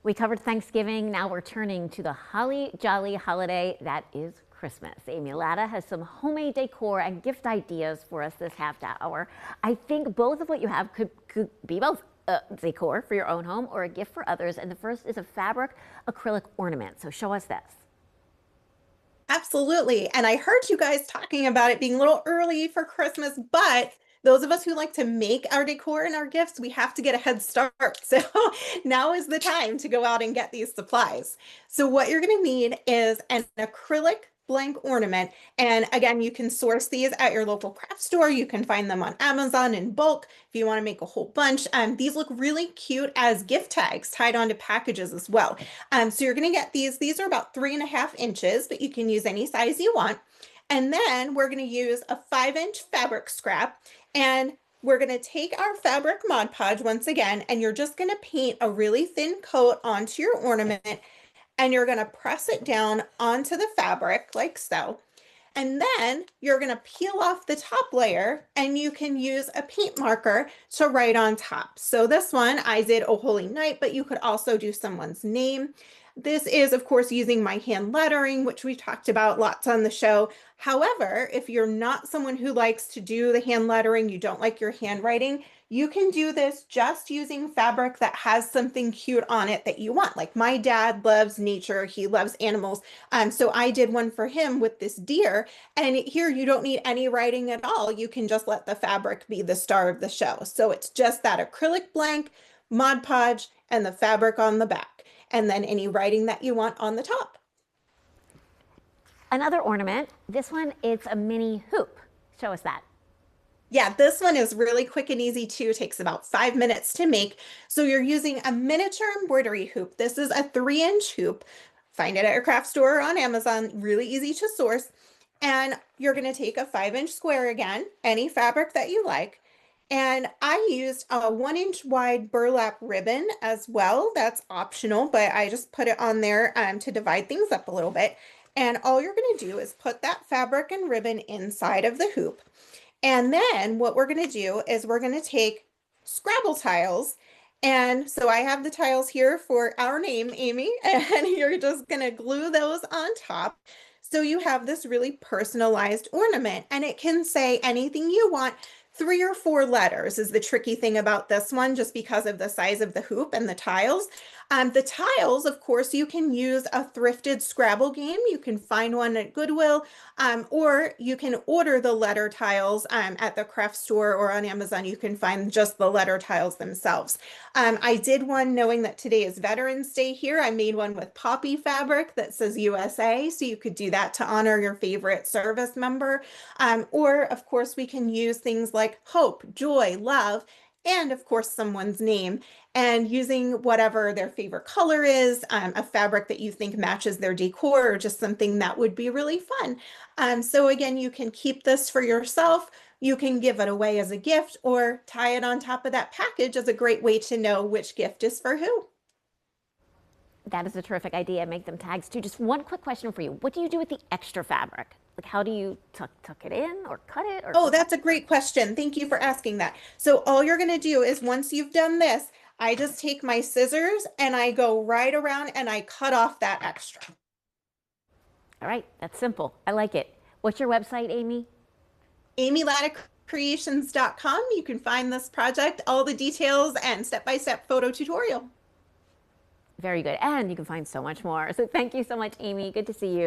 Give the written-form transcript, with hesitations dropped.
We covered Thanksgiving. Now we're turning to the holly jolly holiday that is Christmas. Amy Latta has some homemade decor and gift ideas for us this half hour. I think both of what you have could be both decor for your own home or a gift for others. And the first is a fabric acrylic ornament. So show us this. Absolutely. And I heard you guys talking about it being a little early for Christmas, but those of us who like to make our decor and our gifts, we have to get a head start. So now is the time to go out and get these supplies. So what you're going to need is an acrylic blank ornament. And again, you can source these at your local craft store. You can find them on Amazon in bulk if you want to make a whole bunch. These look really cute as gift tags tied onto packages as well. So you're going to get these. These are about 3.5 inches, but you can use any size you want. And then we're going to use a 5-inch fabric scrap, and we're going to take our fabric Mod Podge once again, and you're just going to paint a really thin coat onto your ornament, and you're going to press it down onto the fabric like so. And then you're going to peel off the top layer, and you can use a paint marker to write on top. So this one I did "Oh Holy Night," but you could also do someone's name. This is, of course, using my hand lettering, which we talked about lots on the show. However, if you're not someone who likes to do the hand lettering, you don't like your handwriting, you can do this just using fabric that has something cute on it that you want. Like my dad loves nature, he loves animals. So I did one for him with this deer. And here you don't need any writing at all. You can just let the fabric be the star of the show. So it's just that acrylic blank, Mod Podge, and the fabric on the back, and then any writing that you want on the top. Another ornament. This one, it's a mini hoop. Show us that. Yeah, this one is really quick and easy too. It takes about 5 minutes to make. So you're using a miniature embroidery hoop. This is a 3-inch hoop. Find it at your craft store or on Amazon. Really easy to source. And you're going to take a 5-inch square again, any fabric that you like. And I used a 1-inch wide burlap ribbon as well. That's optional, but I just put it on there to divide things up a little bit. And all you're going to do is put that fabric and ribbon inside of the hoop. And then what we're going to do is we're going to take Scrabble tiles. And so I have the tiles here for our name, Amy, and you're just going to glue those on top. So you have this really personalized ornament, and it can say anything you want. 3 or 4 letters is the tricky thing about this one, just because of the size of the hoop and the tiles. The tiles, of course, you can use a thrifted Scrabble game. You can find one at Goodwill, or you can order the letter tiles at the craft store or on Amazon. You can find just the letter tiles themselves. I did one knowing that today is Veterans Day here. I made one with poppy fabric that says USA, so you could do that to honor your favorite service member. Or, of course, we can use things like hope, joy, love, and of course someone's name, and using whatever their favorite color is, a fabric that you think matches their decor, or just something that would be really fun. So again, you can keep this for yourself, you can give it away as a gift, or tie it on top of that package as a great way to know which gift is for who. That is a terrific idea. Make them tags too. Just one quick question for you. What do you do with the extra fabric? Like, how do you tuck it in or cut it? Or Oh, that's a great question. Thank you for asking that. So all you're going to do is, once you've done this, I just take my scissors and I go right around and I cut off that extra. All right, that's simple. I like it. What's your website, Amy? amylattacreations.com. You can find this project, all the details, and step-by-step photo tutorial. Very good. And you can find so much more. So thank you so much, Amy. Good to see you.